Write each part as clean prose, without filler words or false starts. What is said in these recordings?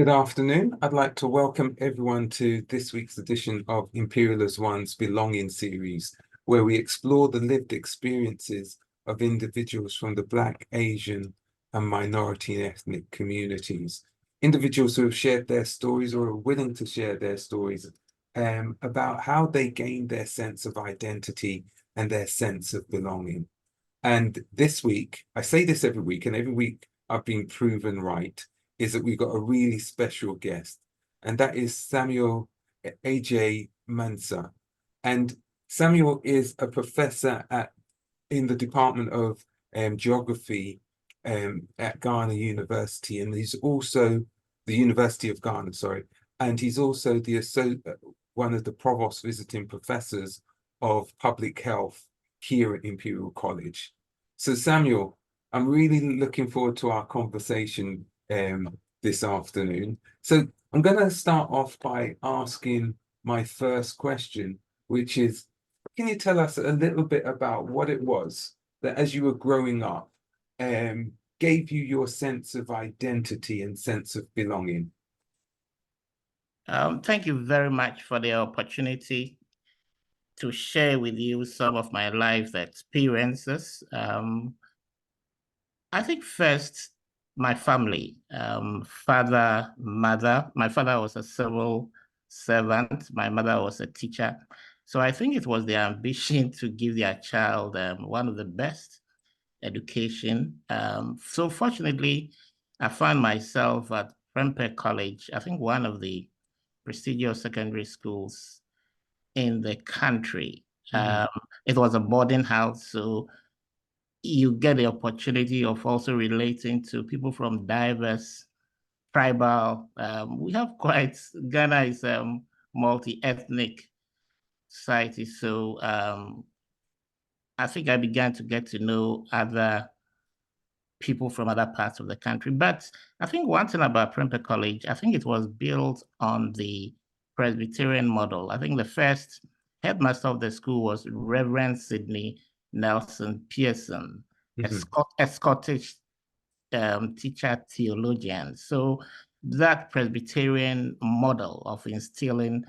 Good afternoon. I'd like to welcome everyone to this week's edition of Imperial as One's Belonging series, where we explore the lived experiences of individuals from the Black, Asian, and minority and ethnic communities. Individuals who have shared their stories or are willing to share their stories about how they gained their sense of identity and their sense of belonging. And this week, I say this every week, and every week I've been proven right, is that we've got a really special guest, and that is Samuel Aygei-Mensah. And Samuel is a professor in the Department of Geography at Ghana University, and he's also the University of Ghana, sorry, and he's also one of the provost visiting professors of public health here at Imperial College. So Samuel, I'm really looking forward to our conversation this afternoon. So I'm going to start off by asking my first question, which is, can you tell us a little bit about what it was that as you were growing up gave you your sense of identity and sense of belonging? Thank you very much for the opportunity to share with you some of my life experiences. I think first, my family, father, mother. My father was a civil servant. My mother was a teacher. So I think it was their ambition to give their child one of the best education. So fortunately, I found myself at Prempeh College, I think one of the prestigious secondary schools in the country. It was a boarding house, so you get the opportunity of also relating to people from diverse tribal. We have quite, Ghana is a multi-ethnic society, so I think I began to get to know other people from other parts of the country. But I think one thing about Prempeh College, I think it was built on the Presbyterian model. I think the first headmaster of the school was Reverend Sidney Nelson Pearson, a Scottish teacher theologian. So that Presbyterian model of instilling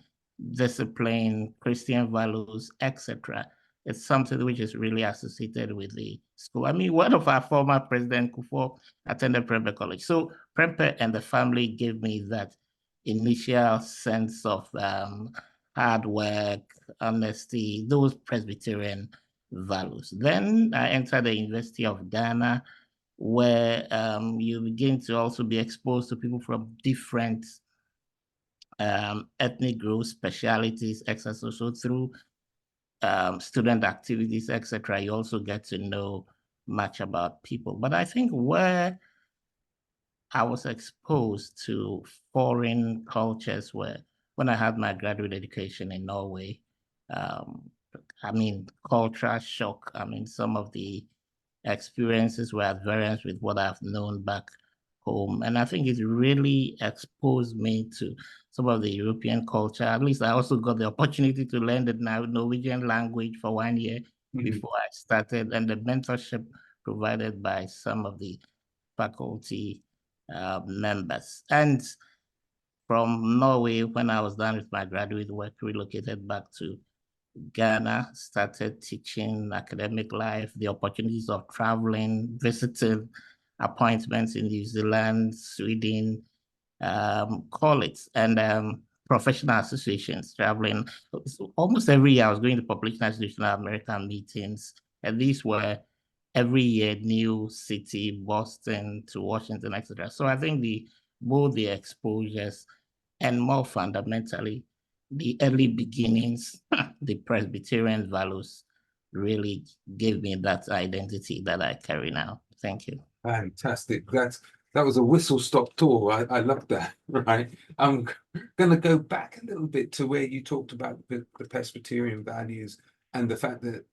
discipline, Christian values, etc., it's something which is really associated with the school. I mean, one of our former president, Kufuor, attended Prempeh College. So Prempeh and the family gave me that initial sense of hard work, honesty, those Presbyterian values. Then I entered the University of Ghana, where you begin to also be exposed to people from different ethnic groups, specialities, etc. So through student activities, etc., you also get to know much about people. But I think where I was exposed to foreign cultures were when I had my graduate education in Norway. I mean, cultural shock. I mean, some of the experiences were at variance with what I've known back home. And I think it really exposed me to some of the European culture. At least I also got the opportunity to learn the Norwegian language for 1 year before I started, and the mentorship provided by some of the faculty members. And from Norway, when I was done with my graduate work, relocated back to Ghana, started teaching academic life, the opportunities of traveling, visiting appointments in New Zealand, Sweden, colleagues, and professional associations, traveling. Almost every year I was going to Population Association of American meetings, and these were every year, new city, Boston to Washington, etc. So I think both the exposures and more fundamentally, the early beginnings, the Presbyterian values really gave me that identity that I carry now. Thank you. Fantastic. That was a whistle-stop tour. I love that. Right. I'm going to go back a little bit to where you talked about the Presbyterian values and the fact that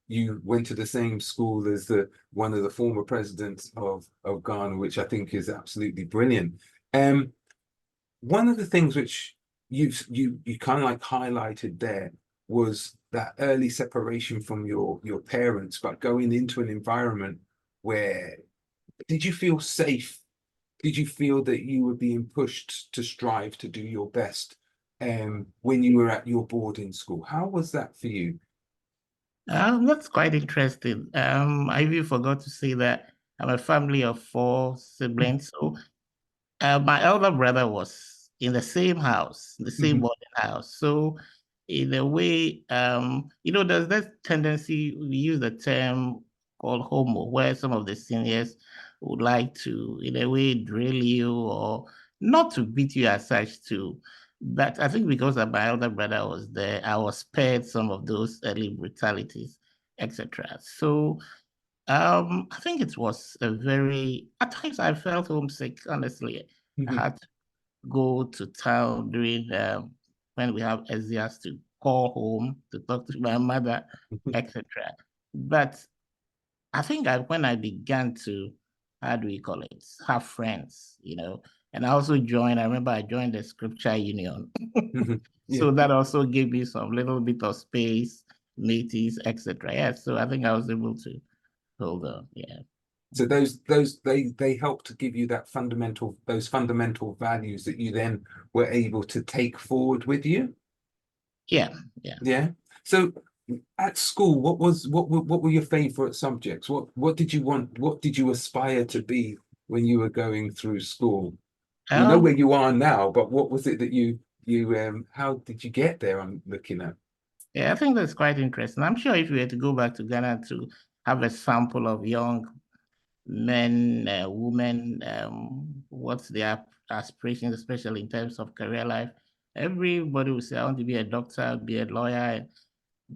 you went to the same school as one of the former presidents of Ghana, which I think is absolutely brilliant. One of the things which you kind of like highlighted there was that early separation from your parents, but going into an environment where, did you feel safe did you feel that you were being pushed to strive to do your best when you were at your boarding school? How was that for you? That's quite interesting. I even forgot to say that I'm a family of four siblings. So my elder brother was in the same house, the same Mhm, boarding house. So in a way, there's that tendency, we use the term called homo, where some of the seniors would like to, in a way, drill you or not to beat you as such to. But I think because my elder brother was there, I was spared some of those early brutalities, etc. So I think it was at times I felt homesick, honestly. I mhm, had to go to town during when we have exams to call home to talk to my mother, mhm, etc. But I think when I began to, how do we call it, have friends, and I also I remember I joined the scripture union. mhm. Yeah. So that also gave me some little bit of space, meetings, etc. Yeah, so I think I was able to hold on. Yeah. So they help to give you those fundamental values that you then were able to take forward with you. Yeah, yeah. Yeah. So at school, what were your favorite subjects? What did you want? What did you aspire to be when you were going through school? You know where Um, you are now, but what was it that you how did you get there? I'm looking at. yeah, I think that's quite interesting. I'm sure if we were to go back to Ghana to have a sample of young men, women, what's their aspirations, especially in terms of career life, everybody would say, I want to be a doctor, be a lawyer,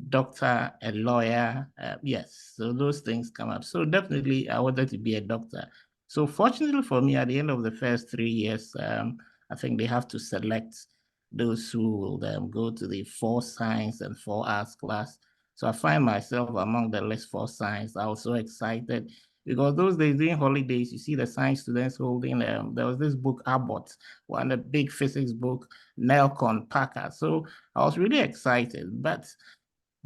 doctor, a lawyer. Yes, so those things come up. So definitely, I wanted to be a doctor. So fortunately for me, at the end of the first 3 years, I think they have to select those who will go to the 4 science and 4 arts class. So I find myself among the list 4 science. I was so excited because those days during holidays, you see the science students holding. There was this book Abbott, one a big physics book, Nelcon Packer. So I was really excited, but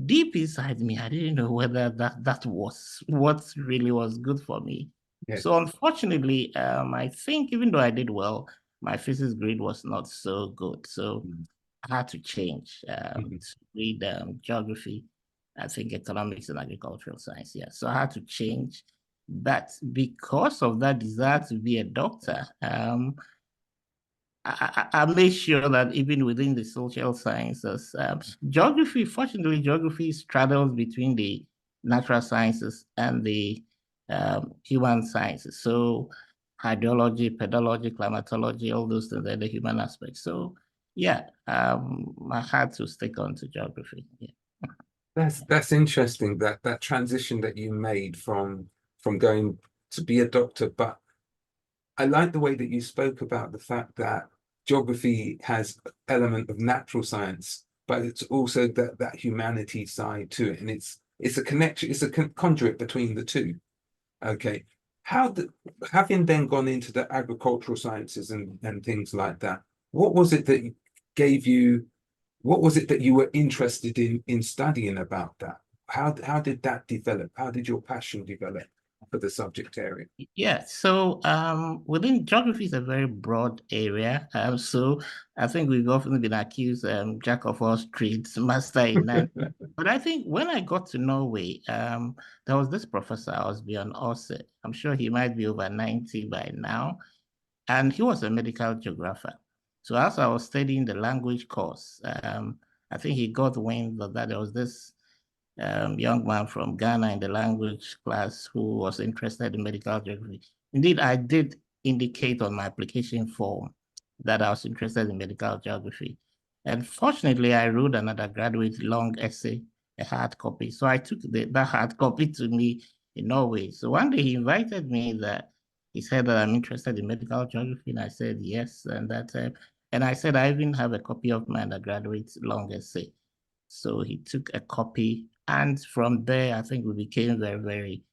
deep inside me, I didn't know whether that was what really was good for me. Yeah. So unfortunately, I think even though I did well, my physics grade was not so good. So Mhm, I had to change mhm. to read geography, I think economics and agricultural science. Yeah, so I had to change. But because of that desire to be a doctor, I made sure that even within the social sciences, geography, fortunately, geography straddles between the natural sciences and the human sciences. So hydrology, pedology, climatology, all those things are the human aspects. So yeah, I had to stick on to geography. Yeah. That's interesting that transition that you made from going to be a doctor, but I like the way that you spoke about the fact that geography has element of natural science, but it's also that humanity side to it, and it's a connection, it's a conduit between the two. Okay, how the, having then gone into the agricultural sciences and things like that, what was it that gave you? What was it that you were interested in studying about that? How did that develop? How did your passion develop for the subject area? Yeah, so within geography is a very broad area. So I think we've often been accused jack of all trades, master in none. But I think when I got to Norway, there was this professor, Osbjørn Ose. I'm sure he might be over 90 by now, and he was a medical geographer. So as I was studying the language course, I think he got wind that there was this young man from Ghana in the language class who was interested in medical geography. Indeed, I did indicate on my application form that I was interested in medical geography. And fortunately, I wrote an undergraduate long essay, a hard copy. So I took that hard copy to me in Norway. So one day he invited me that he said that I'm interested in medical geography. And I said yes. And I said I even have a copy of my undergraduate long essay. So he took a copy, and from there, I think we became very, very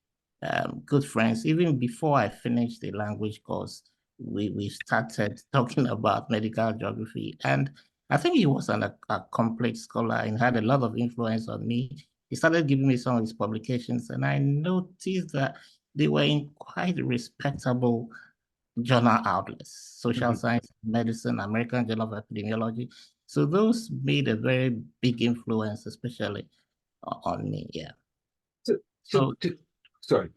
good friends. Even before I finished the language course, we started talking about medical geography, and I think he was a complex scholar and had a lot of influence on me. He started giving me some of his publications, and I noticed that they were in quite respectable journal outlets, Social Mhm. Science, Medicine, American Journal of Epidemiology. So those made a very big influence, especially on me. Yeah. So, so, So, sorry.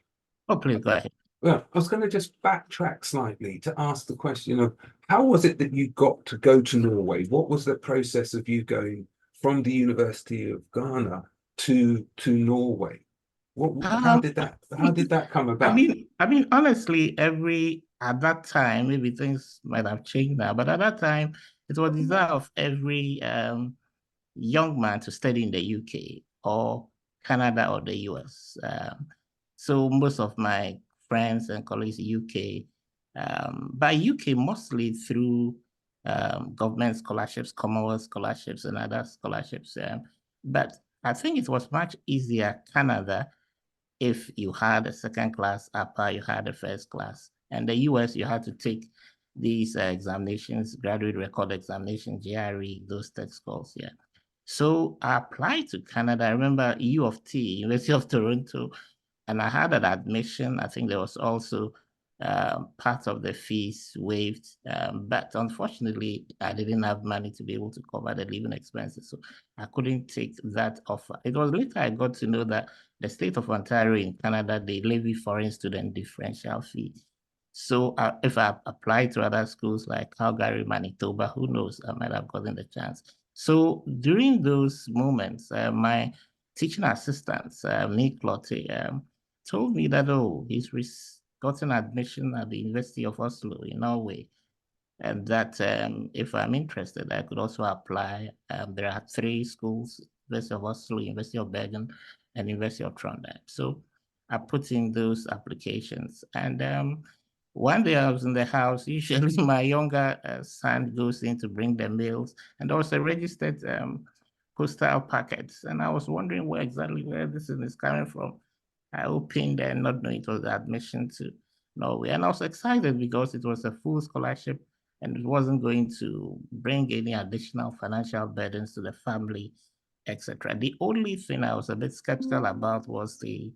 oh, please go ahead. Well, I was going to just backtrack slightly to ask the question of how was it that you got to go to Norway? What was the process of you going from the University of Ghana to Norway? What Um, how did that come I about? mean, I mean, honestly, at that time, maybe things might have changed now, but at that time, it was desire of every young man to study in the UK or Canada or the US. So most of my friends and colleagues in UK, by UK mostly through government scholarships, Commonwealth scholarships, and other scholarships. But I think it was much easier Canada if you had a second class upper, you had a first class. And the US, you had to take these examinations, graduate record examination, GRE, those test scores. Yeah. So I applied to Canada. I remember U of T, University of Toronto, and I had an admission. I think there was also part of the fees waived, but unfortunately, I didn't have money to be able to cover the living expenses, so I couldn't take that offer. It was later I got to know that the state of Ontario in Canada, they levy foreign student differential fee. So if I applied to other schools like Calgary, Manitoba, who knows, I might have gotten the chance. So during those moments, my teaching assistant, Nick Lotte, told me that, oh, he's gotten admission at the University of Oslo in Norway, and that if I'm interested, I could also apply. There are three schools: University of Oslo, University of Bergen, and University of Trondheim. So I put in those applications, and one day I was in the house. Usually, my younger son goes in to bring the mails, and there was a registered postal packets, and I was wondering where this is coming from. I opened and not knowing it was the admission to Norway, and I was excited because it was a full scholarship and it wasn't going to bring any additional financial burdens to the family, etc. The only thing I was a bit skeptical about was the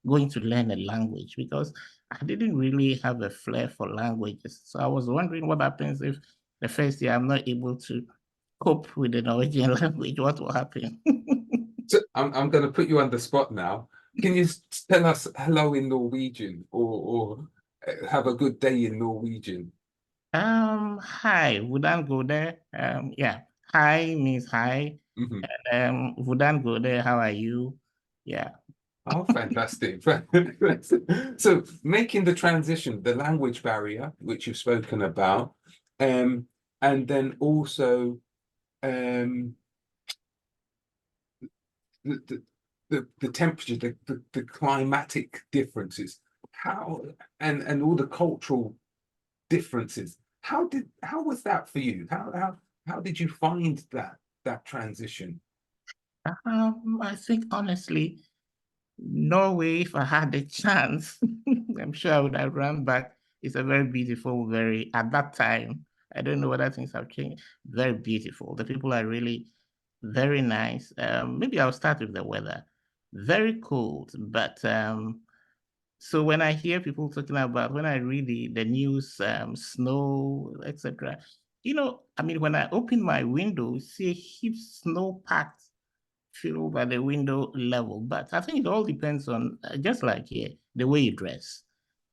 going to learn a language because I didn't really have a flair for languages. So I was wondering what happens if the first year I'm not able to cope with the Norwegian language, what will happen? So I'm going to put you on the spot now. Can you tell us hello in Norwegian or have a good day in Norwegian? Hi, Wouldn't go there. Yeah, hi means hi. Mhm. Wouldn't go there. How are you? Yeah. Oh, fantastic. So making the transition, the language barrier, which you've spoken about, um, and then also um, the, the temperature, the climatic differences, how and all the cultural differences. How was that for you? How did you find that transition? I think honestly, Norway, if I had the chance, I'm sure I would have run back. It's a very beautiful, at that time, I don't know whether things have changed, very beautiful. The people are really very nice. Maybe I'll start with the weather. Very cold, but so when I hear people talking about, when I read the news, snow, etc., I mean, when I open my window, see a huge snow packed filled at the window level. But I think it all depends on, just like here, the way you dress.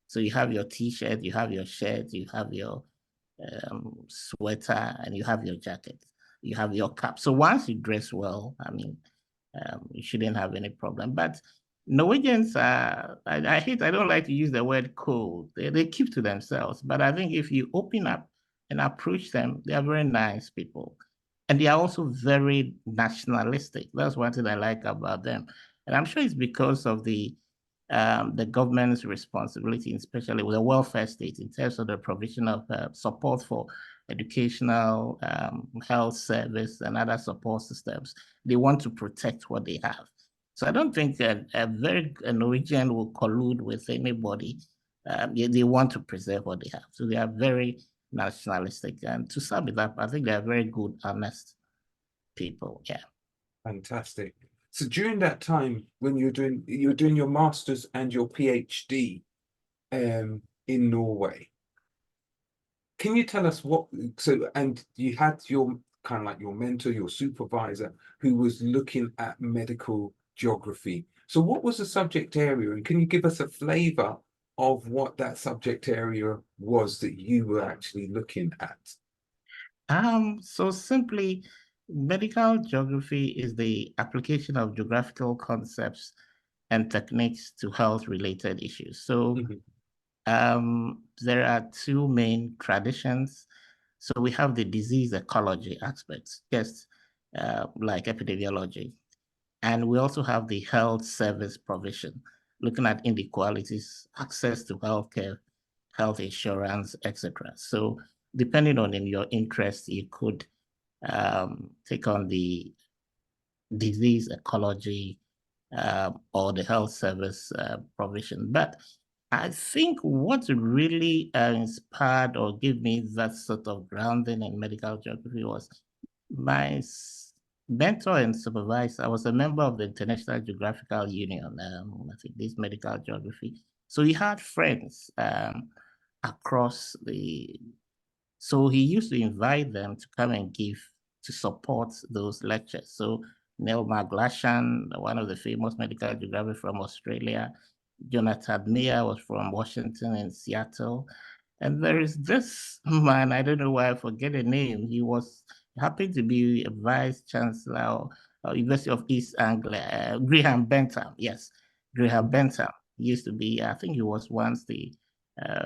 So you have your t-shirt, you have your shirt, you have your sweater, and you have your jacket, you have your cap. So once you dress well, I mean, you shouldn't have any problem. But Norwegians are, I don't like to use the word cold. They keep to themselves. But I think if you open up and approach them, they are very nice people. And they are also very nationalistic. That's one thing I like about them. And I'm sure it's because of the government's responsibility, especially with the welfare state, in terms of the provision of support for educational, health service, and other support systems. They want to protect what they have. So I don't think a Norwegian will collude with anybody. They want to preserve what they have. So they are very nationalistic. And to sum it up, I think they are very good, honest people. Yeah. Fantastic. So during that time when you were doing your master's and your PhD in Norway, can you tell us what, so, and you had your kind of like your mentor, your supervisor, who was looking at medical geography. So what was the subject area? And can you give us a flavor of what that subject area was that you were actually looking at? So simply, medical geography is the application of geographical concepts and techniques to health-related issues. So Mhm. there are two main traditions. So we have the disease ecology aspects, just like epidemiology. And we also have the health service provision, looking at inequalities, access to healthcare, health insurance, etc. So depending on your interest, you could take on the disease ecology or the health service provision. But I think what really inspired or gave me that sort of grounding in medical geography was my mentor and supervisor. I was a member of the International Geographical Union, I think this medical geography. So he had friends across so he used to invite them to come and to support those lectures. So Neil McGlashan, one of the famous medical geographers from Australia, Jonathan Meyer was from Washington and Seattle. And there is this man, I don't know why I forget the name. Happened to be a vice chancellor of University of East Anglia, Graham Bentham. Yes, Graham Bentham used to be, I think he was once the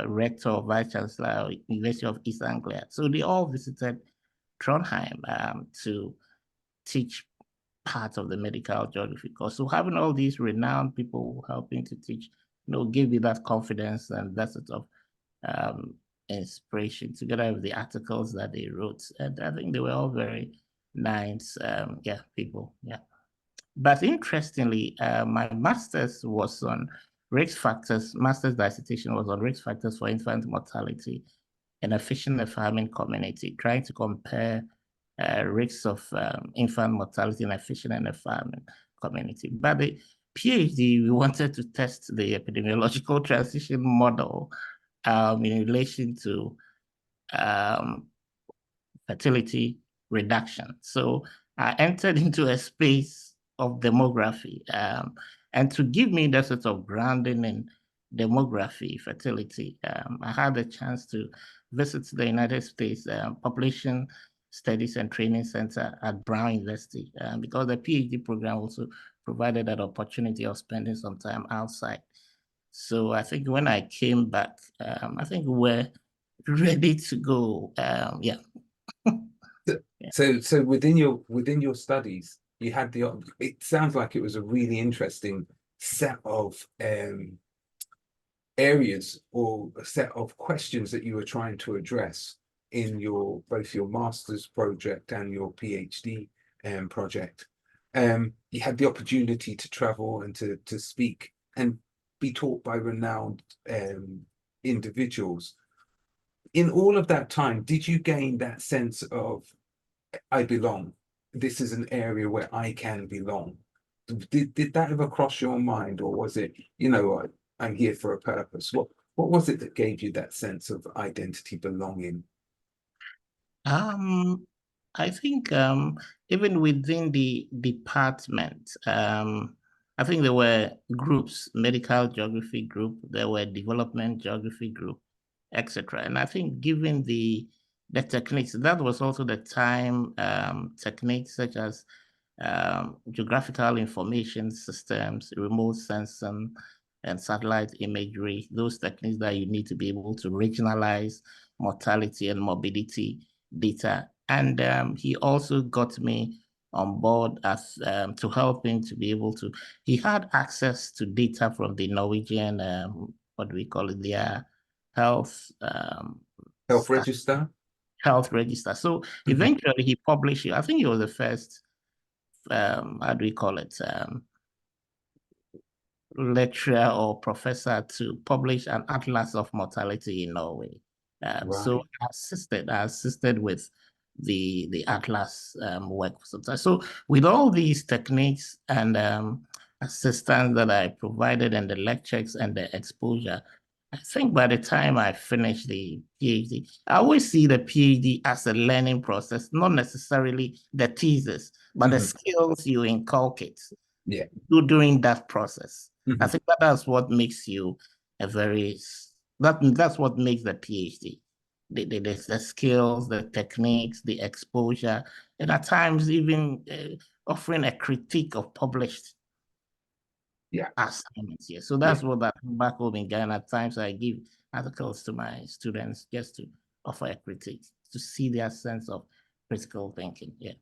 rector or vice chancellor, University of East Anglia. So they all visited Trondheim to teach part of the medical geography course. So having all these renowned people helping to teach, gave me that confidence and that sort of um, inspiration together with the articles that they wrote. And I think they were all very nice, people. Yeah. But interestingly, my master's was on risk factors, master's dissertation was on risk factors for infant mortality in a fishing and farming community, trying to compare risks of infant mortality in a fishing and a farming community. But the PhD, we wanted to test the epidemiological transition model in relation to um, fertility reduction. So I entered into a space of demography. And to give me that sort of grounding in demography, fertility, I had a chance to visit the United States Population Studies and Training Center at Brown University because the PhD program also provided that opportunity of spending some time outside. So I think when I came back, I think we're ready to go. Yeah. Yeah. So within your studies, you had it sounds like it was a really interesting set of areas or a set of questions that you were trying to address in both your master's project and your PhD project. You had the opportunity to travel and to speak and be taught by renowned individuals. In all of that time, did you gain that sense of I belong? This is an area where I can belong. Did that ever cross your mind, or was it, I'm here for a purpose? What was it that gave you that sense of identity, belonging? Um, I think even within the department, I think there were groups, medical geography group, there were development geography group, etc. And I think given the techniques, that was also the time techniques such as geographical information systems, remote sensing, and satellite imagery, those techniques that you need to be able to regionalize mortality and morbidity data. And he also got me on board as to help him to be able to, he had access to data from the Norwegian, what do we call it, their health Health register? health register. So Mhm. eventually he published it. I think he was the first, how do we call it, lecturer or professor to publish an atlas of mortality in Norway. So Right. I assisted with the atlas work. So with all these techniques and assistance that I provided and the lectures and the exposure, I think by the time I finished the PhD, I always see the PhD as a learning process, not necessarily the thesis, but the Mhm. skills you inculcate Yeah. during that process. I Mhm. think that's what makes you a very that's what makes the PhD. The skills, the techniques, the exposure, and at times even offering a critique of published Yeah. assignments here. So Yeah. that's what that back home in Ghana. At times I give articles to my students just to offer a critique to see their sense of critical thinking. Yeah.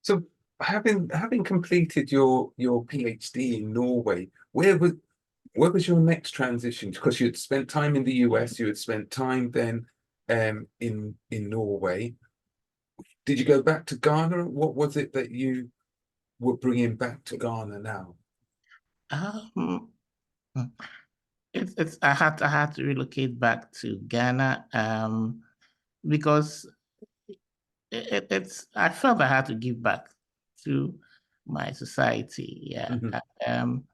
So having completed your PhD in Norway, where was your next transition? Because you'd spent time in the US, you had spent time then in Norway. Did you go back to Ghana? What was it that you were bringing back to Ghana now? Um, it's I had to relocate back to Ghana because it's I felt I had to give back to my society. Yeah. Mhm. Um,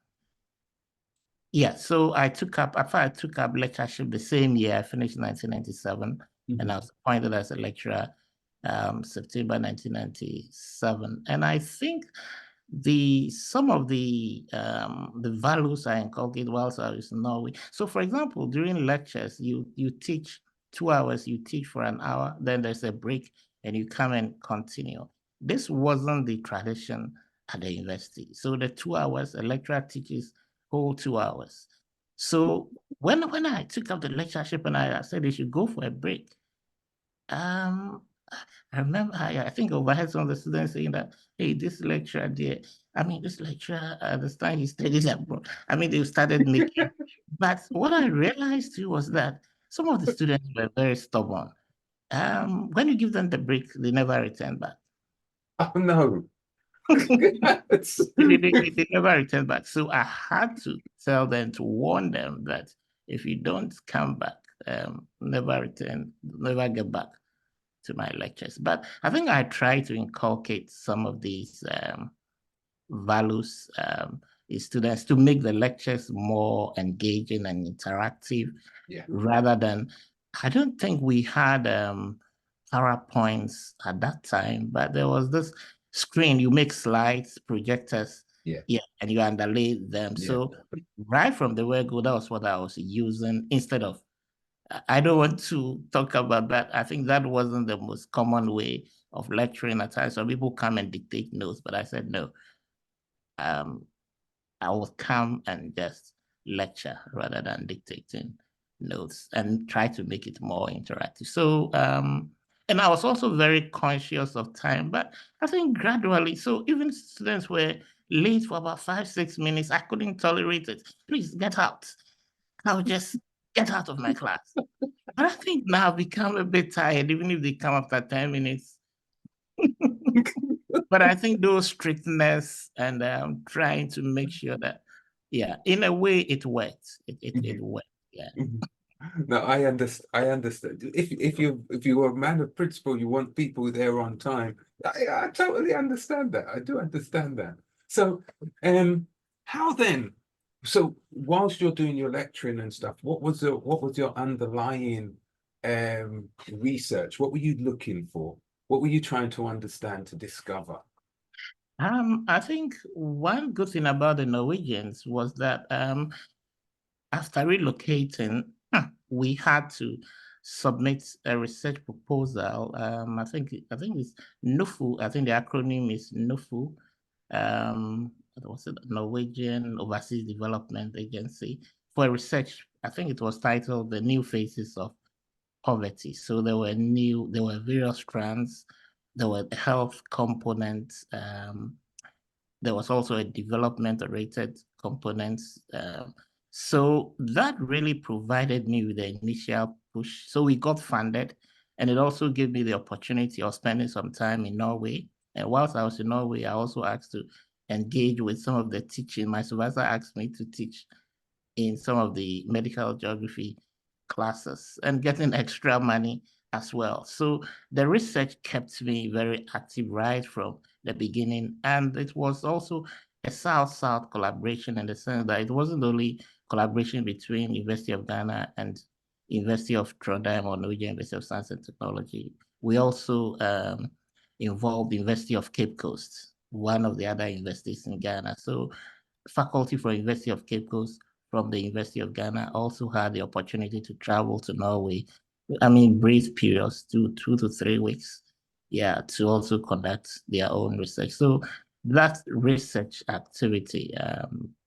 yeah, so after I took up lectureship the same year, I finished in 1997, and Mhm. I was appointed as a lecturer September 1997. And I think some of the values I inculcated whilst I was in Norway. So for example, during lectures, you teach 2 hours, you teach for an hour, then there's a break, and you come and continue. This wasn't the tradition at the university. So the 2 hours, a lecturer teaches whole 2 hours. So when I took up the lectureship and I said they should go for a break, um, I remember I think I overheard some of the students saying that, hey, this lecturer there, I mean, this lecturer, I understand he studied abroad. I mean, they started making, but what I realized too was that some of the students were very stubborn. When you give them the break, they never return back. Oh no. Yes. They never return back. So I had to tell them to warn them that if you don't come back, never get back to my lectures. But I think I try to inculcate some of these values in students to make the lectures more engaging and interactive Yeah. rather than, I don't think we had PowerPoints at that time, but there was this screen, you make slides, projectors, Yeah. yeah, and you underlay them. Yeah. So right from the word go, that was what I was using instead of, I don't want to talk about that. I think that wasn't the most common way of lecturing at times. Some people come and dictate notes, but I said no. Um, I will come and just lecture rather than dictating notes and try to make it more interactive. So, and I was also very conscious of time, but I think gradually, so even students were late for about 5, 6 minutes. I couldn't tolerate it. Please get out. I would just get out of my class. But I think now I've become a bit tired, even if they come after 10 minutes. But I think those strictness and trying to make sure that, yeah, in a way it works. It Mhm. works. Yeah. Mhm. No, I understand. I understand. If you were a man of principle, you want people there on time. I totally understand that. I do understand that. So, how then? So, whilst you're doing your lecturing and stuff, what was your underlying research? What were you looking for? What were you trying to understand to discover? I think one good thing about the Norwegians was that after relocating, we had to submit a research proposal. I think it's NUFU. I think the acronym is NUFU. What was it? Norwegian Overseas Development Agency for research. I think it was titled "The New Faces of Poverty." So there were various strands. There were health components. There was also a development-oriented component. So that really provided me with the initial push. So we got funded, and it also gave me the opportunity of spending some time in Norway. And whilst I was in Norway, I also asked to engage with some of the teaching. My supervisor asked me to teach in some of the medical geography classes and getting extra money as well. So the research kept me very active right from the beginning. And it was also a South-South collaboration in the sense that it wasn't only collaboration between University of Ghana and University of Trondheim or Norwegian University of Science and Technology. We also involved University of Cape Coast, one of the other universities in Ghana. So faculty from University of Cape Coast from the University of Ghana also had the opportunity to travel to Norway. I mean, brief periods, 2 to 3 weeks, yeah, to also conduct their own research. So that research activity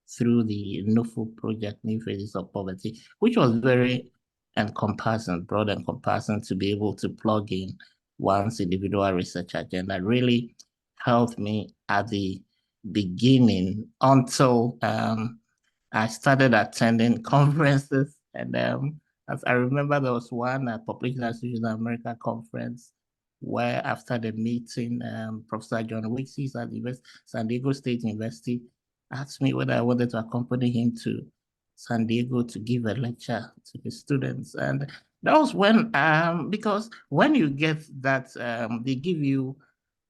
through the NUFU project, New Phases of Poverty, which was very encompassing, broad encompassing to be able to plug in one's individual research agenda, really helped me at the beginning until I started attending conferences. And as I remember, there was one Population Association America conference where after the meeting, Professor John Wicks at the San Diego State University asked me whether I wanted to accompany him to San Diego to give a lecture to his students. And that was when, because when you get that, they give you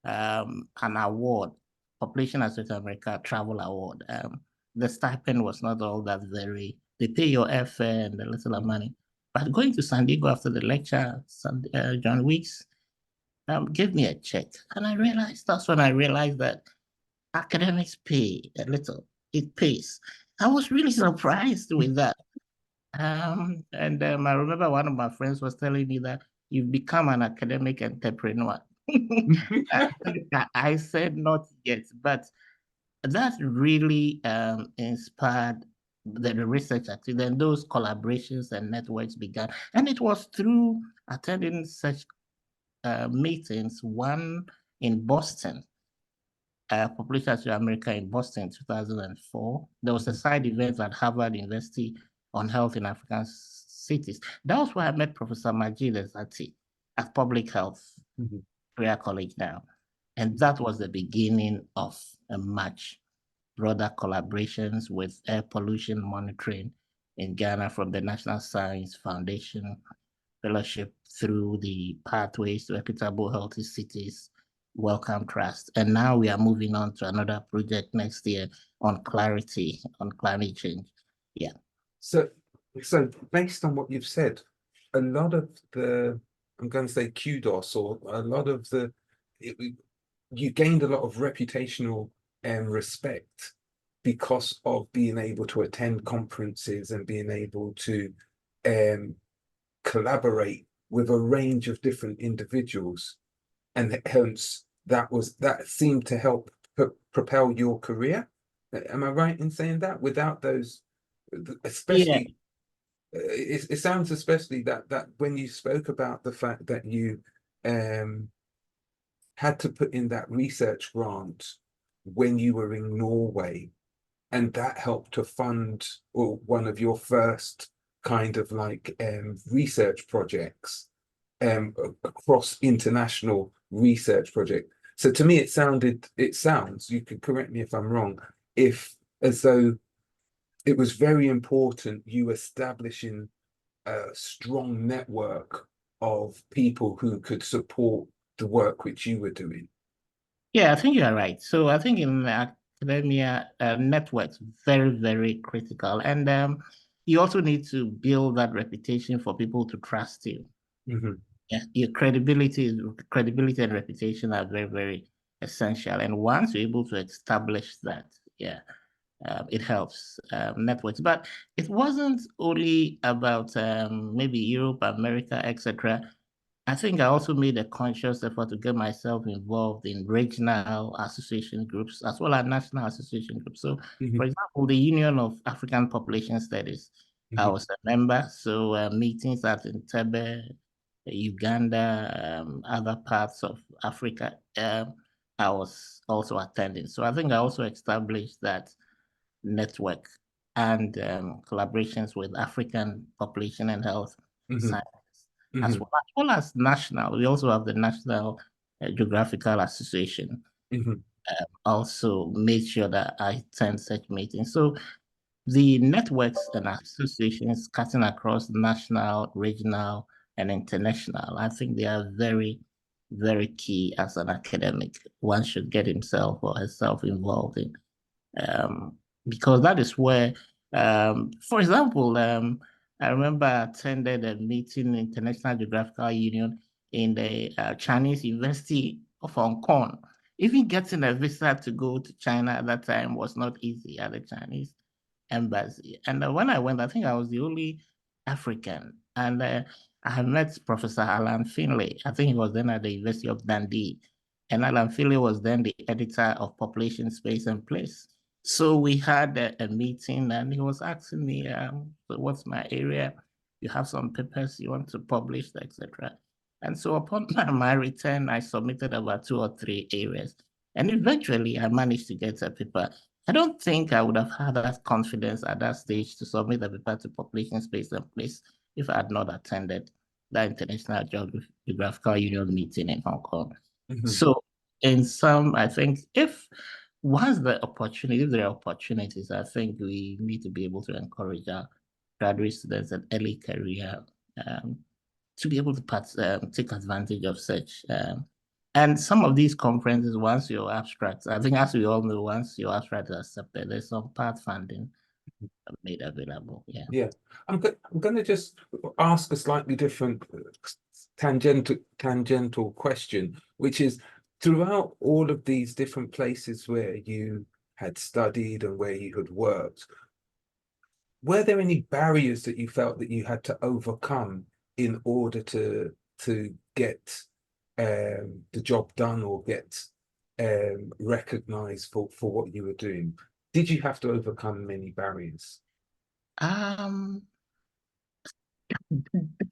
an award, Population Association America Travel Award. The stipend was not all that very, they pay your airfare and a little money. But going to San Diego after the lecture, John Weeks gave me a check. And I realized, that's when I realized that academics pay a little. It pays. I was really surprised with that. And I remember one of my friends was telling me that you've become an academic entrepreneur. I said not yet, but that really inspired the research activity. Then those collaborations and networks began. And it was through attending such meetings, one in Boston, Population to America in Boston in 2004. There was a side event at Harvard University on health in African cities. That was where I met Professor Majid Ezati at Public Health Career College now. And that was the beginning of a much broader collaborations with air pollution monitoring in Ghana from the National Science Foundation Fellowship through the Pathways to Equitable Healthy Cities Wellcome Trust. And now we are moving on to another project next year on clarity, on climate change. Yeah. So based on what you've said, a lot of the, I'm going to say kudos, or a lot of the, you gained a lot of reputational respect because of being able to attend conferences and being able to collaborate with a range of different individuals, and hence that seemed to help propel your career. Am I right in saying that? Without those, especially, it sounds especially that when you spoke about the fact that you had to put in that research grant when you were in Norway, and that helped to fund one of your first kind of like research projects, across international research project. So to me, it sounds, you could correct me if I'm wrong, as though it was very important you establishing a strong network of people who could support the work which you were doing. Yeah, I think you are right. So I think in academia, networks very, very critical. And you also need to build that reputation for people to trust you. Yeah, your credibility and reputation are very, very essential. And once you're able to establish that, yeah, it helps networks. But it wasn't only about maybe Europe, America, etc. I think I also made a conscious effort to get myself involved in regional association groups as well as national association groups. So, for example, the Union of African Population Studies, I was a member. So meetings at Entebbe, Uganda, other parts of Africa, I was also attending. So I think I also established that network and collaborations with African population and health science, as well as national. We also have the National Geographical Association. Also made sure that I attend such meetings. So the networks and associations cutting across national, regional, and international, I think they are very, very key as an academic. One should get himself or herself involved in, because that is where For example, I remember I attended a meeting in International Geographical Union in the Chinese University of Hong Kong. Even getting a visa to go to China at that time was not easy at the Chinese embassy. And when I went, I think I was the only African. And I had met Professor Alan Finlay. I think he was then at the University of Dundee. And Alan Finlay was then the editor of Population, Space and Place. So we had a meeting and he was asking me, so what's my area? You have some papers you want to publish, etc. And so upon my return, I submitted about 2 or 3 areas. And eventually I managed to get a paper. I don't think I would have had that confidence at that stage to submit a paper to Population, Space and Place if I had not attended the International Geographical Union meeting in Hong Kong. Mhm. So in some, I think if once the opportunity, if there are opportunities, I think we need to be able to encourage our graduate students and early career um, to be able to take advantage of such. And some of these conferences, once your abstract, I think as we all know, once your abstract is accepted, there's some part funding made available. Yeah. Yeah, I'm going to just ask a slightly different tangential question, which is throughout all of these different places where you had studied and where you had worked, were there any barriers that you felt that you had to overcome in order to get the job done or get recognized for what you were doing? Did you have to overcome many barriers? Um,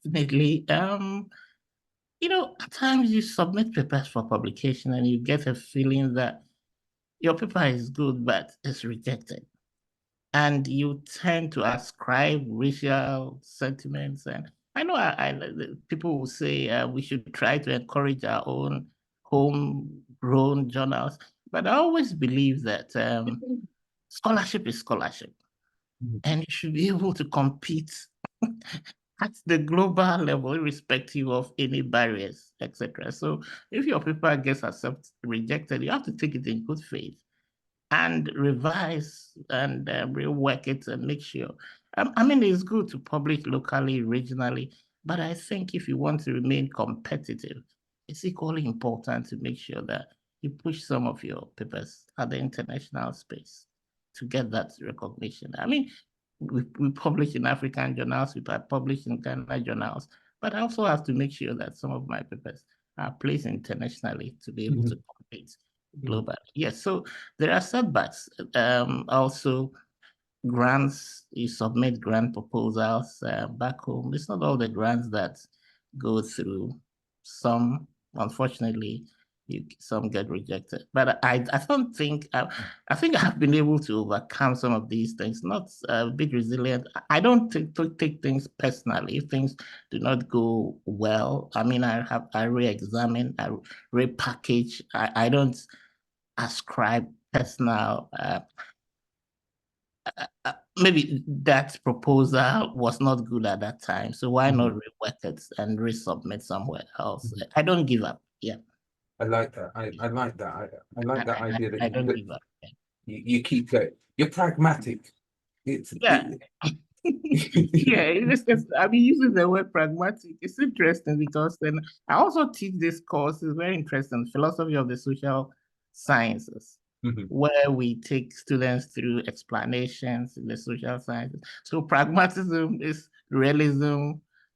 Definitely. At times you submit papers for publication and you get a feeling that your paper is good, but it's rejected. And you tend to ascribe racial sentiments. And I know people will say we should try to encourage our own homegrown journals, but I always believe that scholarship is scholarship, Mhm. and you should be able to compete at the global level, irrespective of any barriers, etc. So if your paper gets rejected, you have to take it in good faith and revise and rework it and make sure. I mean, it's good to publish locally, regionally, but I think if you want to remain competitive, it's equally important to make sure that you push some of your papers at the international space to get that recognition. I mean, we publish in African journals, we publish in Ghana journals, but I also have to make sure that some of my papers are placed internationally to be able to Mhm. compete Mhm. globally. Yes, so there are setbacks. Also, grants, you submit grant proposals back home. It's not all the grants that go through. Some, unfortunately, some get rejected. But I don't think, I think I've been able to overcome some of these things, not a bit resilient. I don't take things personally. If things do not go well, I mean, I re-examine, I repackage. I don't ascribe personal maybe that proposal was not good at that time. So why not Mhm. rework it and resubmit somewhere else? Mhm. I don't give up. Yeah. I like that. I like that. I like that idea that I don't give up. you keep it. You're pragmatic. It's Yeah. Yeah, I've been using the word pragmatic. It's interesting because then I also teach this course. It's very interesting, philosophy of the social sciences, Mhm. where we take students through explanations in the social sciences. So pragmatism is realism,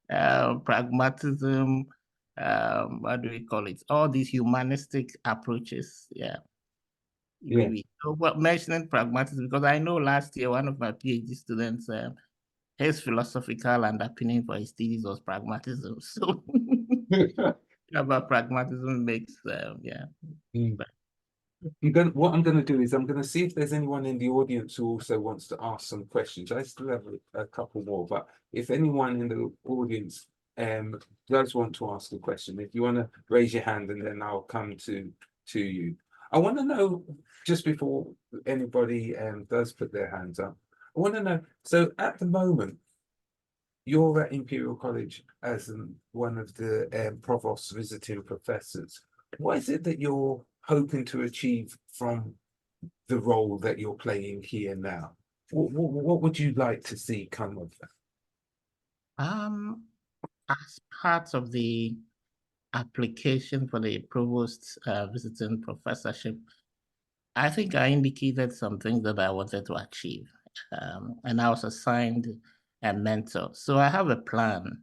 pragmatism, what do we call it? All these humanistic approaches. Yeah, Yeah. maybe. So, but mentioning pragmatism, because I know last year one of my PhD students his philosophical underpinning for his thesis was pragmatism. So about pragmatism makes yeah. Mm. What I'm gonna do is I'm gonna see if there's anyone in the audience who also wants to ask some questions. I still have a couple more, but if anyone in the audience um does want to ask a question, if you want to raise your hand and then I'll come to you. I want to know just before anybody does put their hands up. I want to know. So at the moment, you're at Imperial College as one of the provost's visiting professors. What is it that you're hoping to achieve from the role that you're playing here now? what would you like to see come of that? As part of the application for the provost visiting professorship, I think I indicated some things that I wanted to achieve, and I was assigned a mentor. So I have a plan,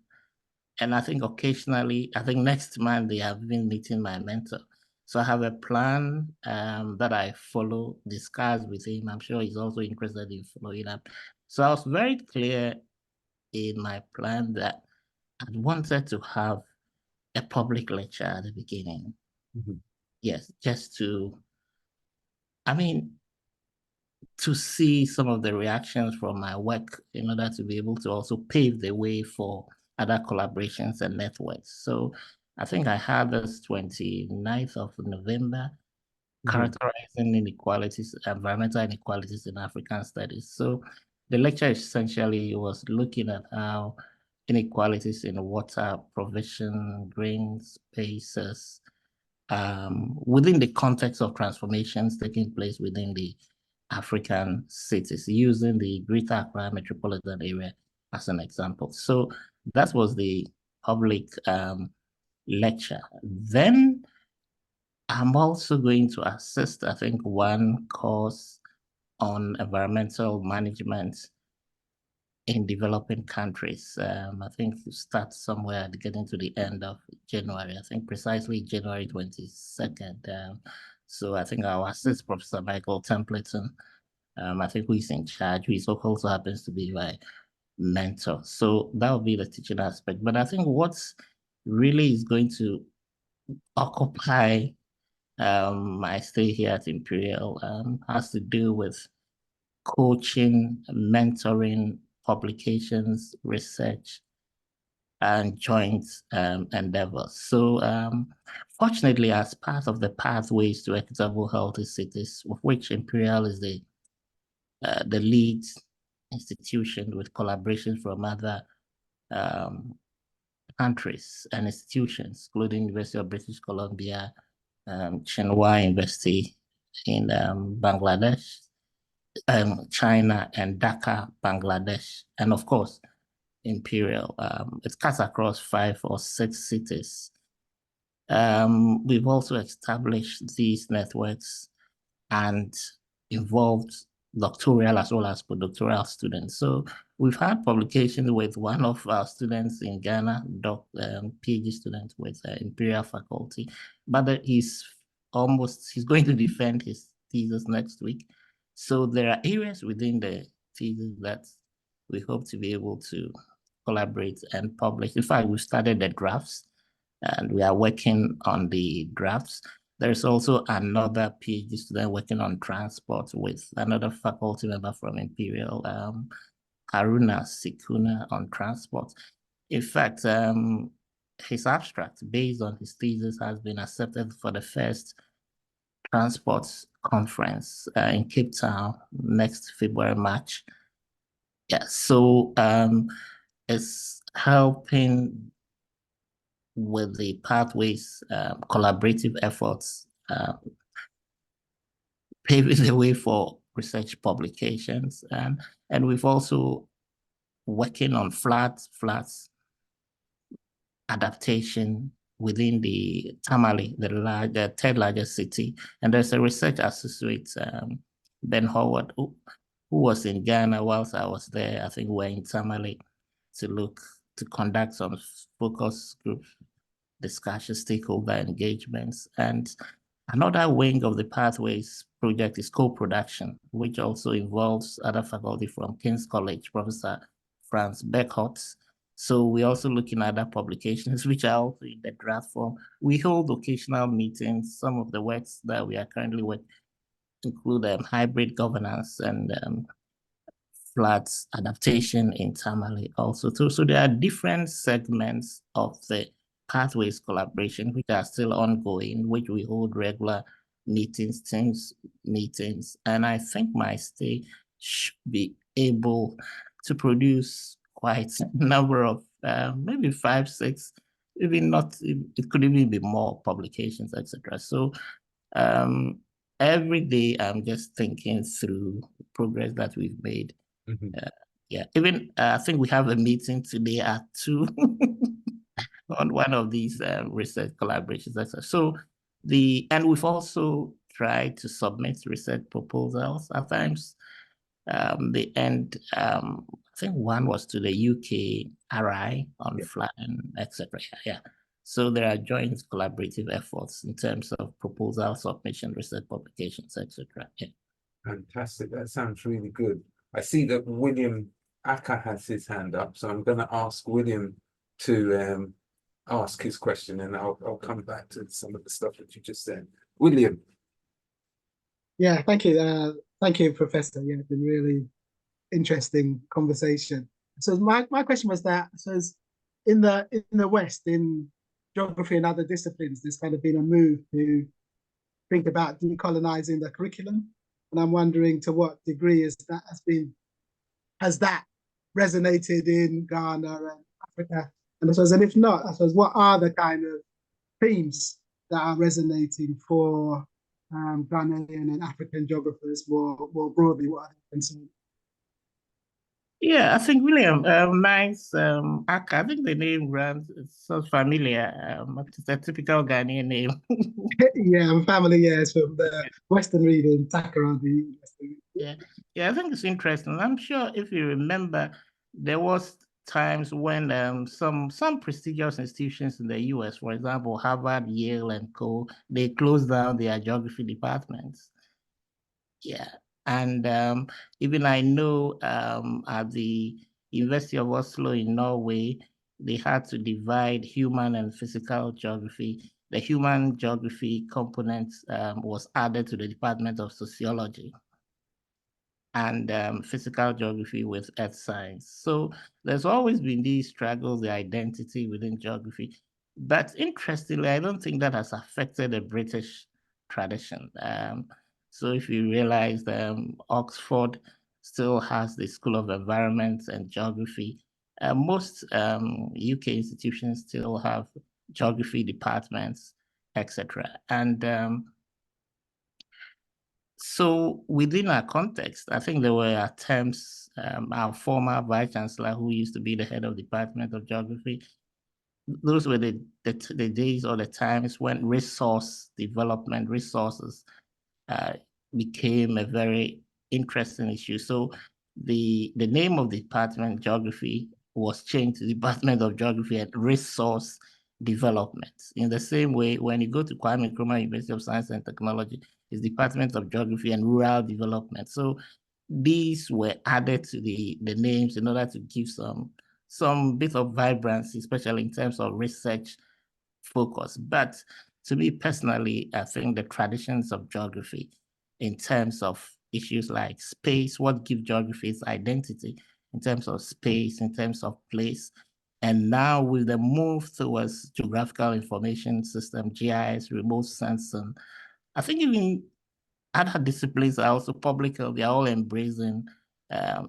and I think occasionally, I think next month they have been meeting my mentor. So I have a plan that I follow, discuss with him. I'm sure he's also interested in following up. So I was very clear in my plan that I wanted to have a public lecture at the beginning. Mhm. Yes, just to, I mean, to see some of the reactions from my work in order to be able to also pave the way for other collaborations and networks. So I think I had this 29th of November, characterizing inequalities, environmental inequalities in African studies. So the lecture essentially was looking at how inequalities in water provision, green spaces, within the context of transformations taking place within the African cities, using the Greater Accra metropolitan area as an example. So that was the public lecture. Then I'm also going to assist, I think, one course on environmental management in developing countries. I think you start somewhere getting to the end of January, I think precisely January 22nd. So I think I'll assist Professor Michael Templeton. I think who is in charge, who also happens to be my mentor. So that will be the teaching aspect. But I think what's really is going to occupy my stay here at Imperial has to do with coaching, mentoring, publications, research, and joint endeavors. So fortunately, as part of the pathways to equitable healthy cities, of which Imperial is the lead institution with collaborations from other countries and institutions, including University of British Columbia, Tsinghua University in Bangladesh, China, and Dhaka, Bangladesh, and of course, Imperial. It cuts across 5 or 6 cities. We've also established these networks and involved doctoral as well as postdoctoral students. So we've had publications with one of our students in Ghana, PhD student with Imperial faculty, but he's going to defend his thesis next week. So there are areas within the thesis that we hope to be able to collaborate and publish. In fact, we started the drafts and we are working on the drafts. There's also another PhD student working on transport with another faculty member from Imperial, Haruna Sikuna, on transport. In fact, his abstract based on his thesis has been accepted for the first transport conference in Cape Town next February, March. Yeah, so it's helping with the pathways collaborative efforts, paving the way for research publications. And we've also working on floods adaptation within the Tamale, the third largest city. And there's a research associate, Ben Howard, who was in Ghana whilst I was there. I think we're in Tamale to conduct some focus group discussion, stakeholder engagements. And another wing of the Pathways project is co-production, which also involves other faculty from King's College, Professor Franz Beckhoff. So we're also looking at other publications, which are also in the draft form. We hold occasional meetings. Some of the works that we are currently working include hybrid governance and floods adaptation in Tamale also too. So there are different segments of the Pathways collaboration which are still ongoing, which we hold regular meetings, teams meetings, and I think my stay should be able to produce quite a number of maybe 5, 6, maybe not. It could even be more publications, etc. So every day I'm just thinking through the progress that we've made. Yeah, even I think we have a meeting today at 2 on one of these research collaborations. So and we've also tried to submit research proposals. At times, they end. I think one was to the UKRI on flying, etc. Yeah. So there are joint collaborative efforts in terms of proposal submission, research publications, etc. Yeah. Fantastic. That sounds really good. I see that William Acker has his hand up, so I'm going to ask William to ask his question, and I'll come back to some of the stuff that you just said. William. Yeah, thank you. Thank you, Professor. Yeah, it's been really interesting conversation. So my question was that, so in the West, in geography and other disciplines, there's kind of been a move to think about decolonizing the curriculum. And I'm wondering to what degree has that resonated in Ghana and Africa? And I suppose, and if not, I suppose, what are the kind of themes that are resonating for Ghanaian and African geographers more broadly? What are they concerned? Yeah, I think William, nice. I think the name so familiar. It's a typical Ghanaian name. Yeah, I'm family. Yeah, it's from the Western region, Takoradi. Yeah, I think it's interesting. I'm sure if you remember, there was times when some prestigious institutions in the US, for example, Harvard, Yale, and co, they closed down their geography departments. Yeah, and even I know at the University of Oslo in Norway, they had to divide human and physical geography. The human geography component was added to the Department of Sociology, and physical geography with earth science. So there's always been these struggles, the identity within geography. But interestingly, I don't think that has affected the British tradition. So if you realize Oxford still has the School of Environment and Geography, most UK institutions still have geography departments, etc. And so within our context, I think there were attempts, our former vice chancellor, who used to be the head of the Department of Geography, those were the days or the times when resource development, resources became a very interesting issue. So the name of the department, Geography, was changed to Department of Geography and Resource Development. In the same way, when you go to Kwame Nkrumah University of Science and Technology, it's Department of Geography and Rural Development. So these were added to the names in order to give some bit of vibrancy, especially in terms of research focus. But to me personally, I think the traditions of geography in terms of issues like space, what gives geography its identity in terms of space, in terms of place. And now with the move towards geographical information system, GIS, remote sensing, I think even other disciplines are also public health, they're all embracing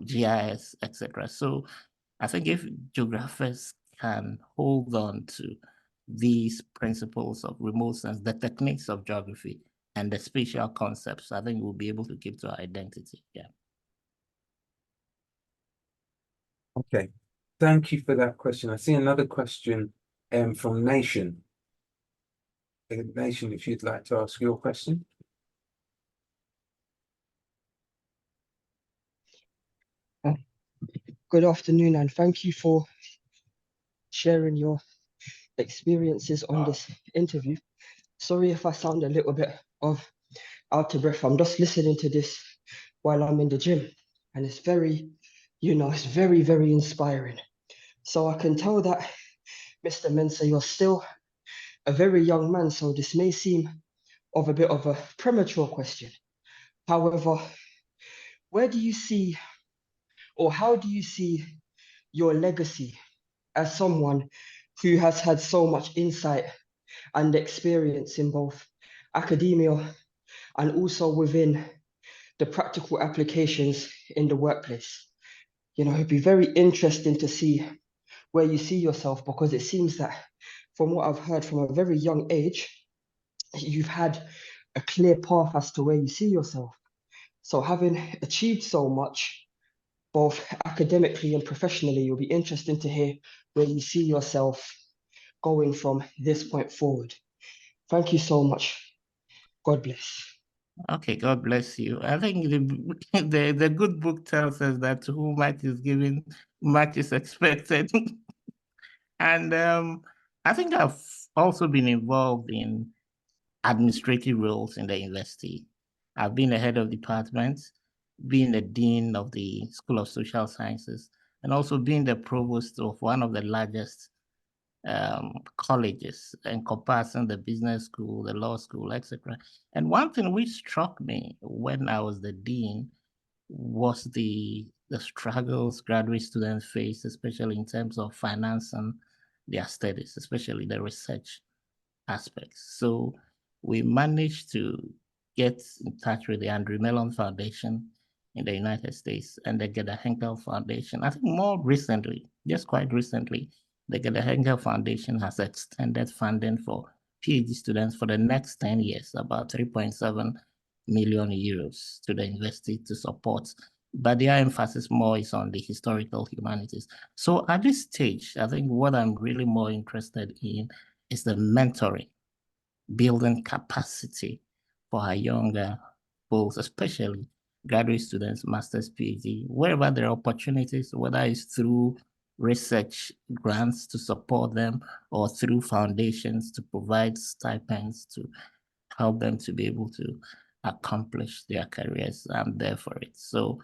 GIS, etc. So I think if geographers can hold on to these principles of remote sense, the techniques of geography, and the spatial concepts, I think we'll be able to keep to our identity. Yeah. Okay, thank you for that question. I see another question from Nation. Nation, if you'd like to ask your question. Good afternoon, and thank you for sharing your experiences on this interview. Sorry if I sound a little bit out of breath. I'm just listening to this while I'm in the gym, and it's very, it's very, very inspiring. So I can tell that, Mr. Mensah, you're still a very young man, so this may seem of a bit of a premature question. However, where do you see, or how do you see your legacy as someone who has had so much insight and experience in both academia and also within the practical applications in the workplace? It'd be very interesting to see where you see yourself, because it seems that from what I've heard from a very young age, you've had a clear path as to where you see yourself. So having achieved so much, both academically and professionally, it'll be interesting to hear where you see yourself going from this point forward. Thank you so much. God bless. Okay, God bless you. I think the good book tells us that to whom much is given, much is expected. And I think I've also been involved in administrative roles in the university. I've been the head of department, being the dean of the School of Social Sciences, and also being the provost of one of the largest colleges, encompassing the business school, the law school, etc. And one thing which struck me when I was the dean was the struggles graduate students face, especially in terms of financing their studies, especially the research aspects. So we managed to get in touch with the Andrew Mellon Foundation in the United States and the Gerda Henkel Foundation. I think more recently, just quite recently, the Gerda Henkel Foundation has extended funding for PhD students for the next 10 years, about 3.7 million euros to the university to support. But their emphasis more is on the historical humanities. So at this stage, I think what I'm really more interested in is the mentoring, building capacity for our younger folks, especially graduate students, master's, PhD, wherever there are opportunities, whether it's through research grants to support them or through foundations to provide stipends to help them to be able to accomplish their careers. I'm there for it. So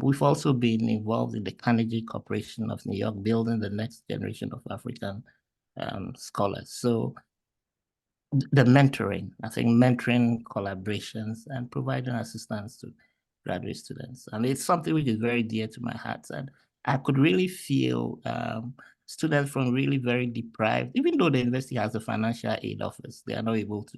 we've also been involved in the Carnegie Corporation of New York, building the next generation of African scholars. So the mentoring, I think mentoring collaborations and providing assistance to graduate students. And it's something which is very dear to my heart. And I could really feel students from really very deprived, even though the university has a financial aid office, they are not able to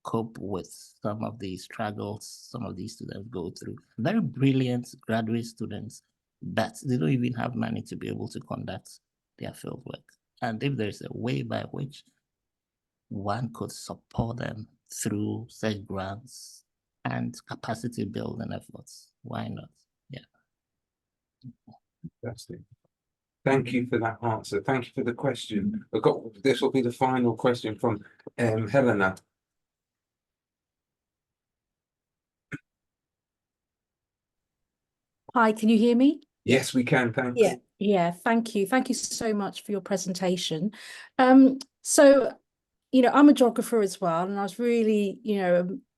cope with some of the struggles some of these students go through. Very brilliant graduate students, but they don't even have money to be able to conduct their field work. And if there's a way by which one could support them through such grants and capacity building efforts, why not? Yeah. Fantastic. Thank you for that answer. Thank you for the question. This will be the final question from Helena. Hi, can you hear me? Yes, we can. Thanks. Yeah, thank you. Thank you so much for your presentation. So, I'm a geographer as well, and I was really,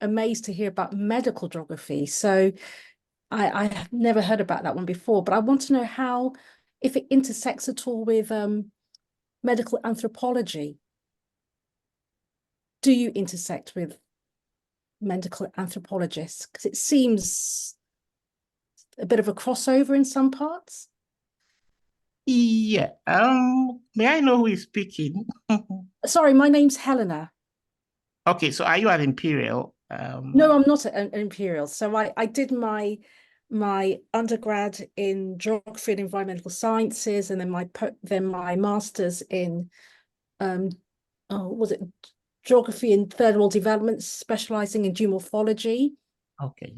amazed to hear about medical geography. So I have never heard about that one before, but I want to know if it intersects at all with medical anthropology. Do you intersect with medical anthropologists? Because it seems a bit of a crossover in some parts. Yeah. May I know who is speaking? Sorry, my name's Helena. Okay, so are you at Imperial? No, I'm not at Imperial. So I did my undergrad in geography and environmental sciences, and then my master's in geography and third world development, specializing in geomorphology. Okay.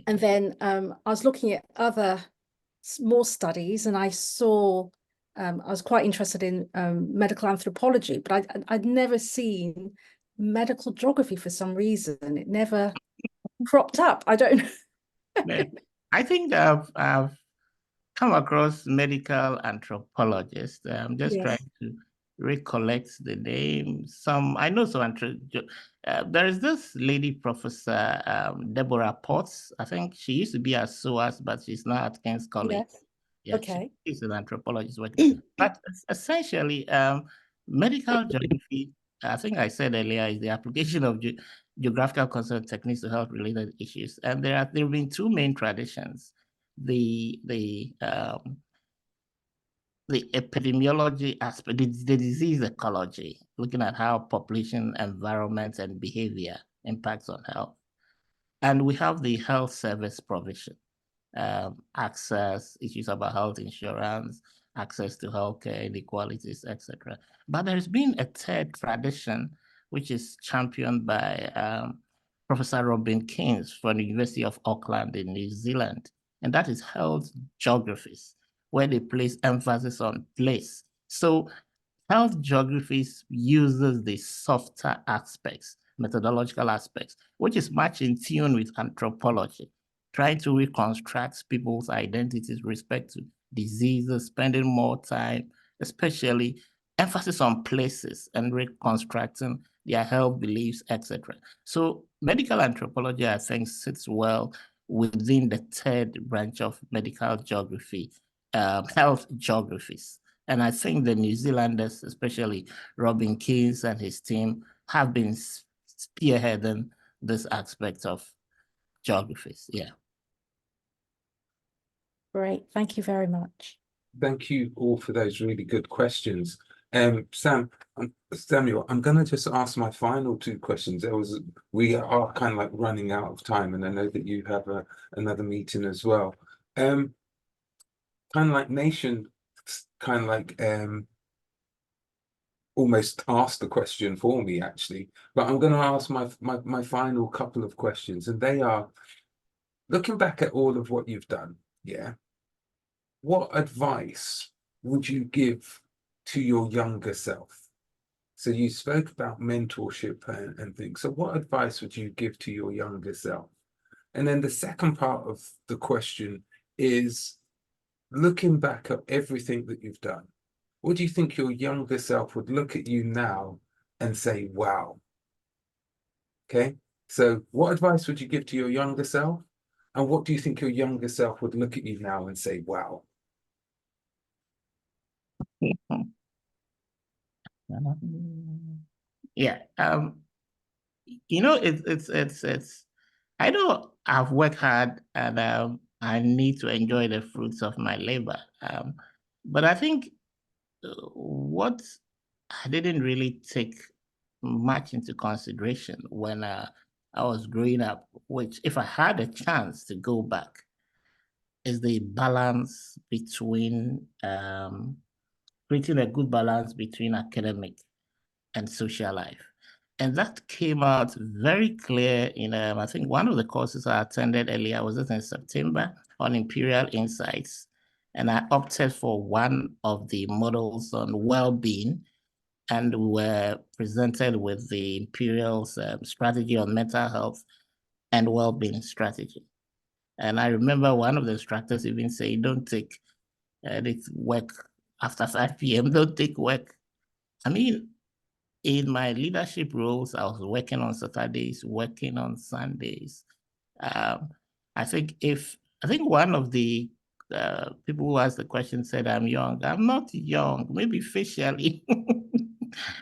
And then I was looking at other more studies, and I saw I was quite interested in medical anthropology, but I'd never seen medical geography for some reason. It never cropped up. I don't know. I think I've come across medical anthropologists. I'm just Yes. trying to recollect the name. I know some. There is this lady, Professor Deborah Potts. I think she used to be at SOAS, but she's now at King's College. Yes. Yeah, Okay. she's an anthropologist. But essentially, medical geography, I think I said earlier, is the application of geographical concept techniques to health-related issues. And there have been two main traditions. The epidemiology aspect, the disease ecology, looking at how population, environment, and behavior impacts on health. And we have the health service provision, access, issues about health insurance, access to healthcare, inequalities, etc. But there's been a third tradition, which is championed by Professor Robin Keynes from the University of Auckland in New Zealand, and that is health geographies, where they place emphasis on place. So health geographies uses the softer aspects, methodological aspects, which is much in tune with anthropology, trying to reconstruct people's identities with respect to diseases, spending more time, especially emphasis on places and reconstructing their health beliefs, etc. So medical anthropology, I think, sits well within the third branch of medical geography, health geographies. And I think the New Zealanders, especially Robin Keynes and his team, have been spearheading this aspect of geographies. Yeah. Great. Thank you very much. Thank you all for those really good questions. Samuel, I'm going to just ask my final two questions. We are kind of like running out of time, and I know that you have another meeting as well. Kind of like Nation, kind of like almost asked the question for me, actually. But I'm going to ask my final couple of questions, and they are, looking back at all of what you've done, yeah, what advice would you give to your younger self? So you spoke about mentorship and things. So what advice would you give to your younger self? And then the second part of the question is, looking back at everything that you've done, what do you think your younger self would look at you now and say, wow? Okay, so what advice would you give to your younger self? And what do you think your younger self would look at you now and say, wow? Yeah. It's I know I've worked hard, and I need to enjoy the fruits of my labor. But I think what I didn't really take much into consideration when I was growing up, which if I had a chance to go back, is the balance between creating a good balance between academic and social life. And that came out very clear in, I think, one of the courses I attended earlier, was it in September, on Imperial Insights. And I opted for one of the models on well-being, and we were presented with the Imperial's strategy on mental health and well-being strategy. And I remember one of the instructors even saying, don't take this work after 5 p.m., don't take work. I mean, in my leadership roles, I was working on Saturdays, working on Sundays. I think one of the people who asked the question said I'm young. I'm not young, maybe facially,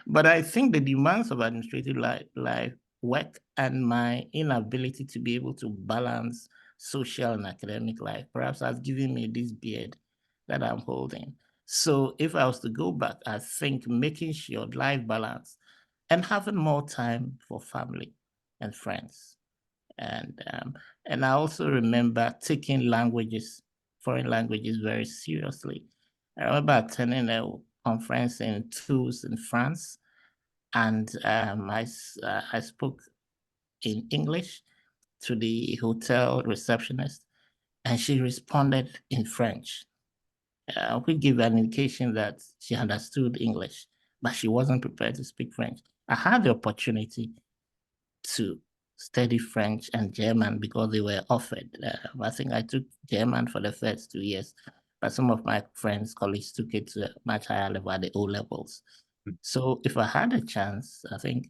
but I think the demands of administrative life work and my inability to be able to balance social and academic life perhaps has given me this beard that I'm holding. So if I was to go back, I think making sure life balance and having more time for family and friends. And I also remember taking foreign languages very seriously. I remember attending a conference in Tours in France, and I spoke in English to the hotel receptionist, and she responded in French, which gave an indication that she understood English, but she wasn't prepared to speak French. I had the opportunity to study French and German because they were offered. I think I took German for the first 2 years, but some of my friends, colleagues took it to a much higher level at the O levels. So if I had a chance, I think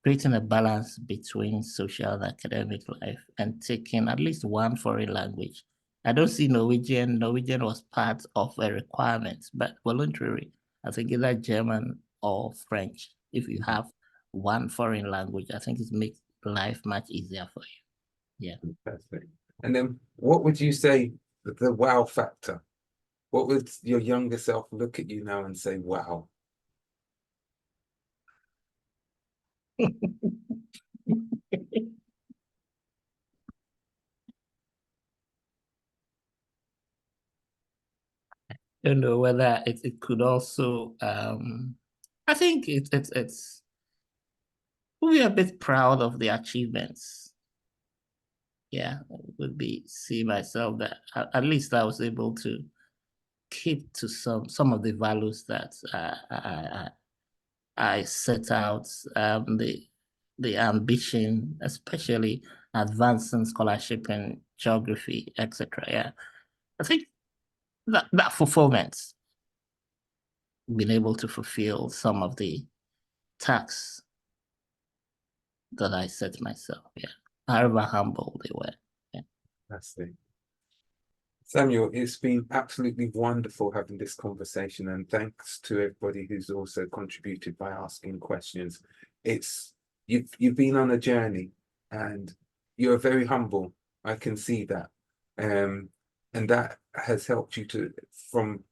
creating a balance between social and academic life and taking at least one foreign language. I don't see Norwegian. Norwegian was part of a requirement, but voluntary. I think either German or French. If you have one foreign language, I think it makes life much easier for you. Yeah. Fantastic. And then what would you say the wow factor? What would your younger self look at you now and say, wow? Don't know whether it could also I think it's we'll be a bit proud of the achievements. Yeah, would be see myself that at least I was able to keep to some of the values that I set out, the ambition, especially advancing scholarship in geography, etc. Yeah, I think that fulfillment, being able to fulfill some of the tasks that I set myself. Yeah, however humble they were. Yeah. That's it. Samuel, it's been absolutely wonderful having this conversation, and thanks to everybody who's also contributed by asking questions. You've been on a journey, and you're very humble. I can see that, and that has helped you to, from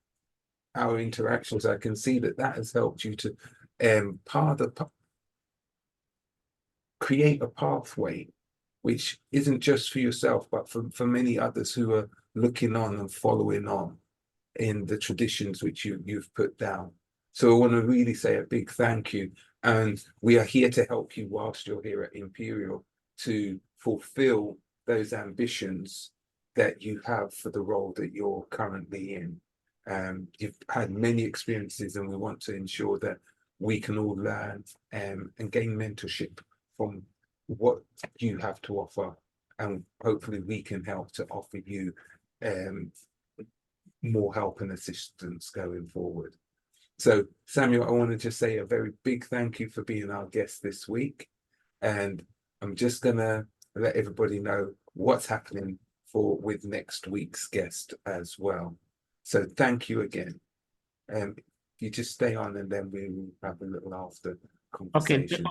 our interactions, I can see that has helped you to create a pathway which isn't just for yourself, but for many others who are looking on and following on in the traditions which you've put down. So I want to really say a big thank you. And we are here to help you whilst you're here at Imperial to fulfill those ambitions that you have for the role that you're currently in. You've had many experiences, and we want to ensure that we can all learn and gain mentorship from what you have to offer, and hopefully we can help to offer you more help and assistance going forward. So Samuel, I want to just say a very big thank you for being our guest this week, and I'm just gonna let everybody know what's happening with next week's guest as well. So thank you again. You just stay on, and then we will have a little after conversation.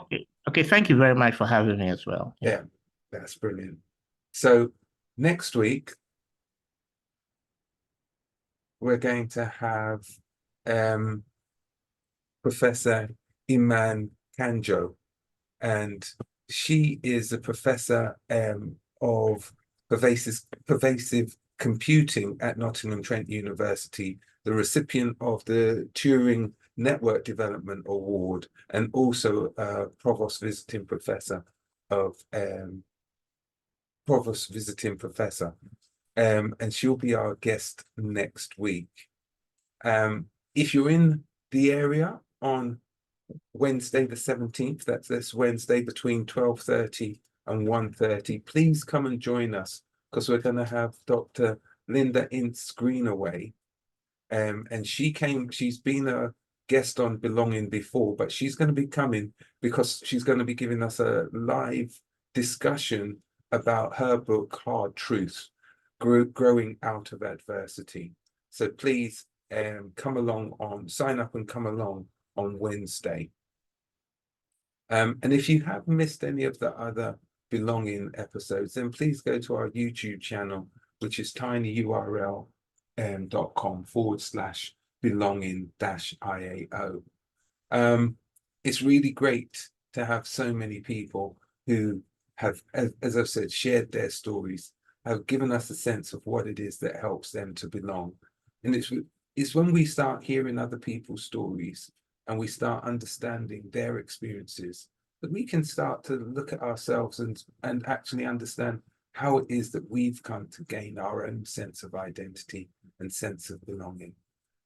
Okay. Thank you very much for having me as well. Yeah, that's brilliant. So next week, we're going to have Professor Iman Kanjo, and she is a professor of pervasive computing at Nottingham Trent University, the recipient of the Turing Network Development Award, and also a Provost Visiting Professor. And she'll be our guest next week. If you're in the area on Wednesday the 17th, that's this Wednesday between 12:30 and 1:30, please come and join us, because we're going to have Dr. Linda Ince Greenaway. And she's been a guest on Belonging before, but she's going to be coming because she's going to be giving us a live discussion about her book, Hard Truths, Growing Out of Adversity. So please sign up and come along on Wednesday. And if you have missed any of the other Belonging episodes, then please go to our YouTube channel, which is tinyurl.com/belonging-IAO. It's really great to have so many people who have, as I've said, shared their stories, have given us a sense of what it is that helps them to belong. And it's when we start hearing other people's stories and we start understanding their experiences that we can start to look at ourselves and actually understand how it is that we've come to gain our own sense of identity and sense of belonging.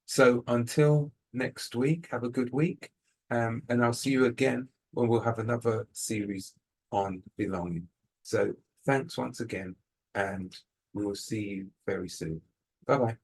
So until next week, have a good week. And I'll see you again when we'll have another series on belonging. So thanks once again, and we will see you very soon. Bye-bye.